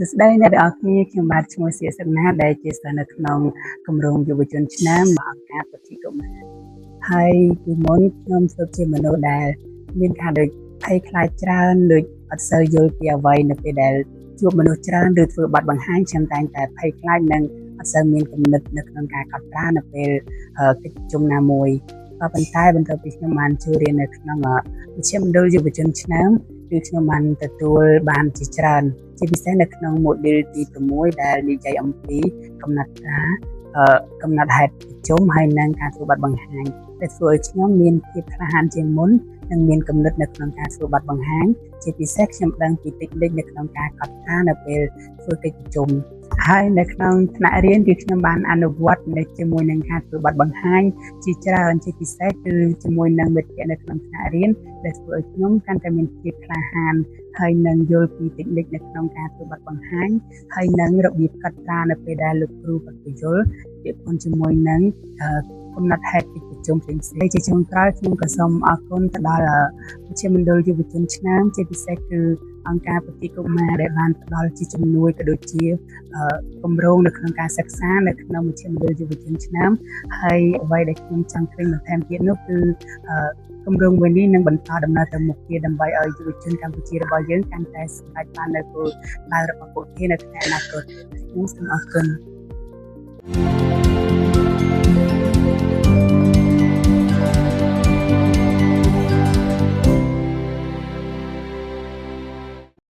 សួស្តីអ្នកទាំងអស់គ្នាខ្ញុំបាទឈ្មោះសៀកសង្ណាដែលជាសិស្សនៅក្នុងគម្រោងយុវជនឆ្នាំអង្គការពុទ្ធិកុមារហើយពីមុនខ្ញុំធ្វើជាមនុស្សដែលមានការដូចភ័យខ្លាចច្រើនដូចអត់សូវយល់ពីអ្វីនៅពេលដែលជួបមនុស្សច្រើនឬធ្វើបាត់បង្ហាញខ្ញុំតែងតែភ័យខ្លាចនិងអត់សូវមានគំនិតនៅក្នុងការកត់ត្រានៅពេលកិច្ចប្រជុំណាមួយក៏ប៉ុន្តែបន្ទាប់ពីខ្ញុំបានចូលរៀននៅក្នុងវិទ្យាមណ្ឌលយុវជនឆ្នាំគឺខ្ញុំបានទទួលបានជាច្រើនជាពិសេសនៅក្នុង module ទី6ដែលនិយាយអំពីកំណត់ត្រាកំណត់ហេតុប្រជុំហើយនិងការធ្វើបាត់បង្ហាញដែលធ្វើឲ្យខ្ញុំមានភាពក្លាហានជាងមុននិងមានគំនិតនៅក្នុងការធ្វើបាត់បង្ហាញជាពិសេសខ្ញុំដឹងពីតិចនិចនៅក្នុងការកត់ត្រានៅពេលធ្វើកិច្ចប្រជុំហើយនៅក្នុងថ្នាក់រៀនគឺខ្ញុំបានអនុវត្តនៅជាមួយនឹងការធ្វើបាត់បង្ហាញជាច្រើនជាពិសេសគឺជាមួយនឹងមិត្តភ័ក្តិនៅក្នុងថ្នាក់រៀនដែលធ្វើឲ្យខ្ញុំកាន់តែមានភាពក្លាហានហើយនឹងយល់ពីតិចនិចនៅក្នុងការធ្វើបាត់បង្ហាញហើយនឹងរបៀបកត់ត្រានៅពេលដែលលោកគ្រូបញ្យល់ពាក្យពន្ធជាមួយនឹងកំណត់ហេតុកិច្ចប្រជុំផ្សេងៗជាចុងក្រោយខ្ញុំក៏សូមអរគុណទៅដល់វិទ្យាមណ្ឌលយុវជនឆ្នាំជាពិសេសគឺអង្គការពុទ្ធិកុមារដែលបានផ្ដល់ជាជំនួយក៏ដូចជាគម្រោងនៅក្នុងការសិក្សានៅក្នុងវិទ្យាមណ្ឌលយុវជនឆ្នាំហើយអ្វីដែលខ្ញុំចង់ឃើញបន្ថែមទៀតនោះគឺគម្រោងមួយនេះនឹងបន្តដំណើរទៅមុខទៀតដើម្បីឲ្យយុវជនកម្ពុជារបស់យើងកាន់តែសម្រេចបាននូវគោលដៅរបស់ពួកគេនៅថ្ងៃអនាគតខ្ញុំសូមអរគុណ